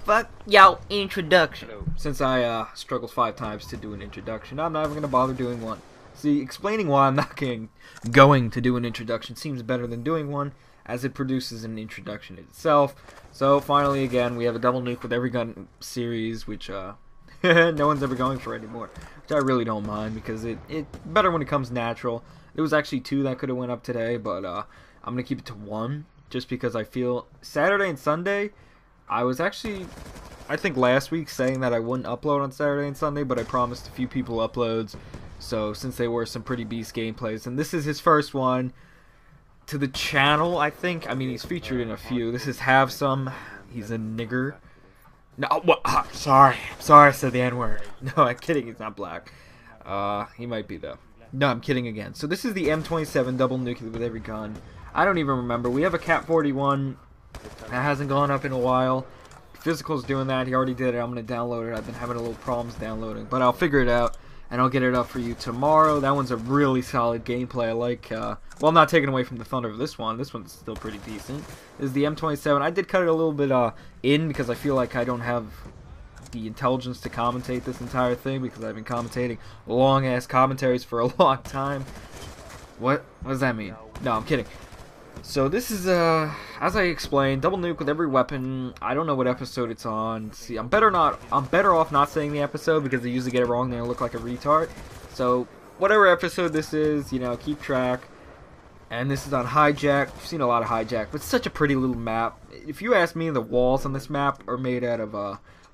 fuck yo introduction. Since I struggled 5 times to do an introduction, I'm not even gonna bother doing one. See, explaining why I'm not going to do an introduction seems better than doing one, as it produces an introduction itself. So finally, again, we have a double nuke with every gun series, which no one's ever going for anymore. Which I really don't mind, because it's better when it comes natural. There was actually 2 that could have went up today, but I'm gonna keep it to 1, just because I feel Saturday and Sunday. I was actually, I think last week, saying that I wouldn't upload on Saturday and Sunday, but I promised a few people uploads. So since they were some pretty beast gameplays, and this is his first one to the channel, I think. I mean, he's featured in a few. This is Have Some. He's a nigger. No, what? Sorry I said the N-word. No, I'm kidding. He's not black. He might be though. No, I'm kidding again. So this is the M27 double nuclear with every gun. I don't even remember. We have a Cat 41 that hasn't gone up in a while. Physical's doing that. He already did it. I'm gonna download it. I've been having a little problems downloading, but I'll figure it out. And I'll get it up for you tomorrow. That one's a really solid gameplay. I like, well, I'm not taking away from the thunder of this one. This one's still pretty decent. This is the M27. I did cut it a little bit in, because I feel like I don't have the intelligence to commentate this entire thing, because I've been commentating long-ass commentaries for a long time. What does that mean? No, I'm kidding. So this is, as I explained, double nuke with every weapon. I don't know what episode it's on. See, I'm better off not saying the episode, because I usually get it wrong and I look like a retard. So whatever episode this is, you know, keep track. And this is on Hijack. I've seen a lot of Hijack, but it's such a pretty little map. If you ask me, the walls on this map are made out of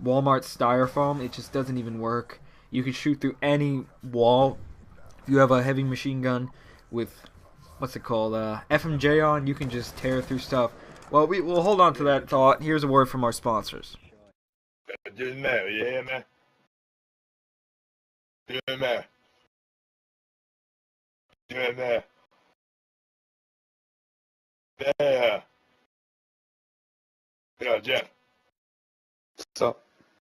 Walmart styrofoam. It just doesn't even work. You can shoot through any wall. If you have a heavy machine gun with, what's it called, FMJ on, you can just tear through stuff. Well, we'll hold on to that thought. Here's a word from our sponsors. Just now, you hear me? You hear me? You hear me? Yeah. Yeah, Jeff. What's up?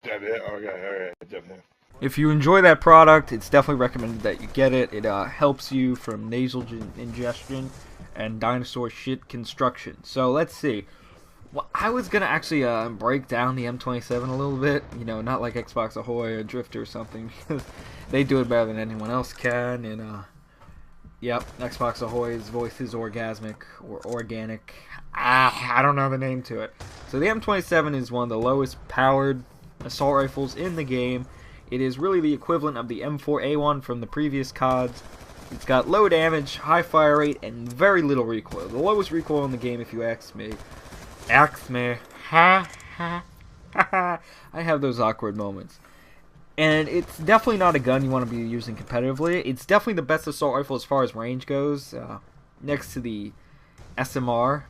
Jeff, yeah? Okay, alright, Jeff. Yeah. If you enjoy that product, it's definitely recommended that you get it. It helps you from nasal ingestion and dinosaur shit construction. So let's see. Well, I was gonna actually break down the M27 a little bit. You know, not like Xbox Ahoy or Drifter or something, because they do it better than anyone else can. And yep, Xbox Ahoy's voice is orgasmic or organic. I don't know the name to it. So the M27 is one of the lowest powered assault rifles in the game. It is really the equivalent of the M4A1 from the previous CODs. It's got low damage, high fire rate, and very little recoil. The lowest recoil in the game, if you ask me. Ha ha ha. I have those awkward moments. And it's definitely not a gun you want to be using competitively. It's definitely the best assault rifle as far as range goes, next to the SMR.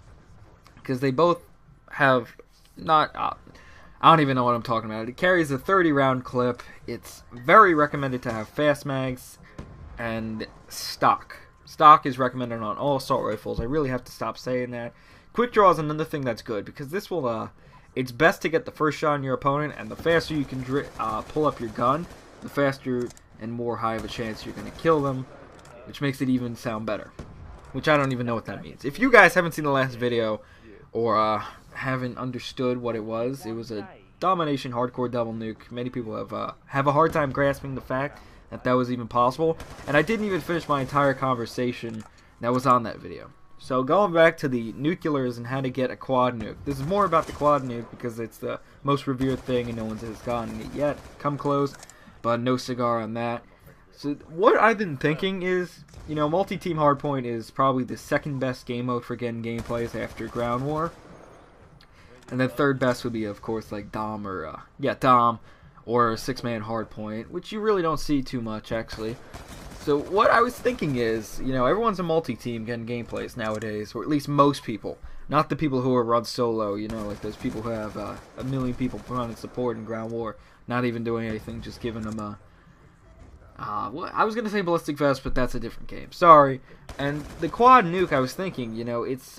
Because they both have not... I don't even know what I'm talking about. It carries a 30-round clip. It's very recommended to have fast mags and stock. Stock is recommended on all assault rifles. I really have to stop saying that. Quick draw is another thing that's good, because this will, it's best to get the first shot on your opponent, and the faster you can pull up your gun, the faster and more high of a chance you're going to kill them, which makes it even sound better. Which I don't even know what that means. If you guys haven't seen the last video, or haven't understood what it was a domination hardcore double nuke. Many people have a hard time grasping the fact that that was even possible, and I didn't even finish my entire conversation that was on that video. So going back to the nuclears and how to get a quad nuke. This is more about the quad nuke because it's the most revered thing and no one has gotten it yet. Come close, but no cigar on that. So what I've been thinking is, you know, multi-team hardpoint is probably the second best game mode for getting gameplays after Ground War. And then third best would be, of course, like Dom or, Dom, or 6-man hardpoint, which you really don't see too much, actually. So what I was thinking is, you know, everyone's a multi-team getting gameplays nowadays, or at least most people. Not the people who are run solo, you know, like those people who have a million people put on support in Ground War, not even doing anything, just giving them a... well, I was going to say Ballistic Vest, but that's a different game. Sorry. And the quad nuke, I was thinking, you know, it's,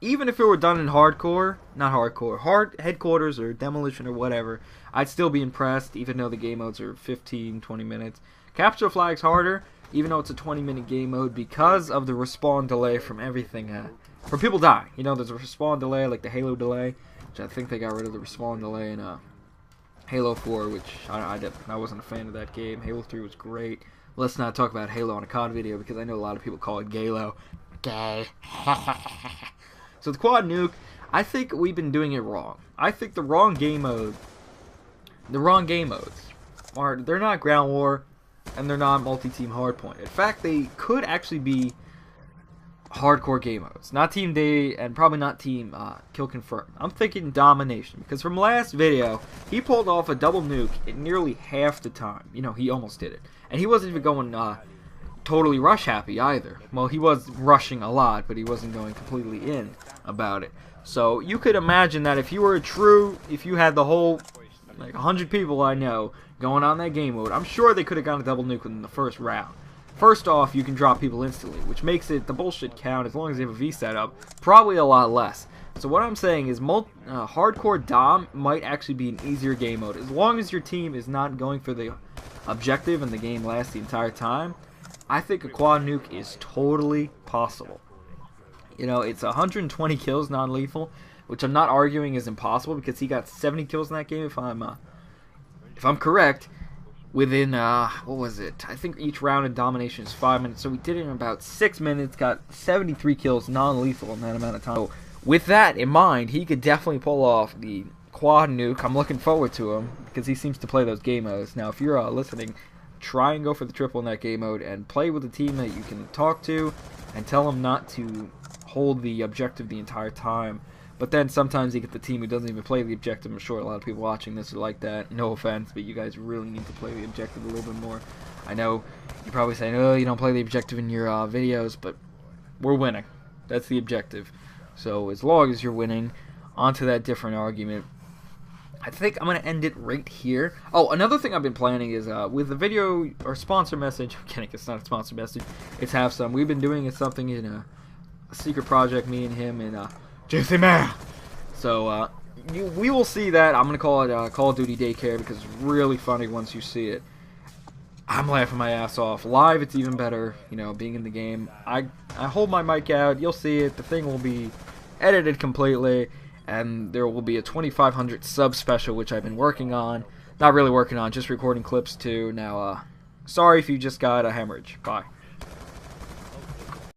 even if it were done in hardcore, not hardcore, hard headquarters or demolition or whatever, I'd still be impressed, even though the game modes are 15, 20 minutes. Capture Flag's harder, even though it's a 20-minute game mode, because of the respawn delay from everything, from people dying. You know, there's a respawn delay, like the Halo delay. which I think they got rid of the respawn delay in Halo 4, which I wasn't a fan of that game. Halo 3 was great. Let's not talk about Halo on a COD video because I know a lot of people call it Galo. Gay. So the quad nuke, I think we've been doing it wrong. I think the wrong game modes are, they're not ground war and they're not multi-team hardpoint. In fact, they could actually be hardcore game modes, not team day and probably not team kill confirm. I'm thinking domination because from last video he pulled off a double nuke in nearly half the time. You know, he almost did it, and he wasn't even going totally rush happy either. Well, he was rushing a lot, but he wasn't going completely in about it. So you could imagine that if you had the whole, like 100 people I know going on that game mode, I'm sure they could have gotten a double nuke in the first round. First off, you can drop people instantly, which makes it the bullshit count, as long as you have a V setup, probably a lot less. So what I'm saying is hardcore dom might actually be an easier game mode, as long as your team is not going for the objective and the game lasts the entire time. I think a quad nuke is totally possible. You know, it's 120 kills non-lethal, which I'm not arguing is impossible because he got 70 kills in that game if I'm correct. Within what was it? I think each round in domination is 5 minutes, so we did it in about 6 minutes. Got 73 kills non-lethal in that amount of time. So with that in mind, he could definitely pull off the quad nuke. I'm looking forward to him because he seems to play those game modes. Now, if you're listening, try and go for the triple in that game mode and play with a team that you can talk to and tell them not to hold the objective the entire time. But then sometimes you get the team who doesn't even play the objective. I'm sure a lot of people watching this are like that. No offense, but you guys really need to play the objective a little bit more. I know you're probably saying, oh, you don't play the objective in your videos, but we're winning. That's the objective. So as long as you're winning, onto that different argument. I think I'm going to end it right here. Oh, another thing I've been planning is with the video or sponsor message. I'm kidding, it's not a sponsor message. It's Have Some. We've been doing something in a secret project, me and him, and JC Man. So we will see that. I'm gonna call it Call of Duty Daycare because it's really funny once you see it. I'm laughing my ass off. Live, it's even better. You know, being in the game. I hold my mic out. You'll see it. The thing will be edited completely, and there will be a 2,500 sub special which I've been working on. Not really working on, just recording clips too. Now, sorry if you just got a hemorrhage. Bye.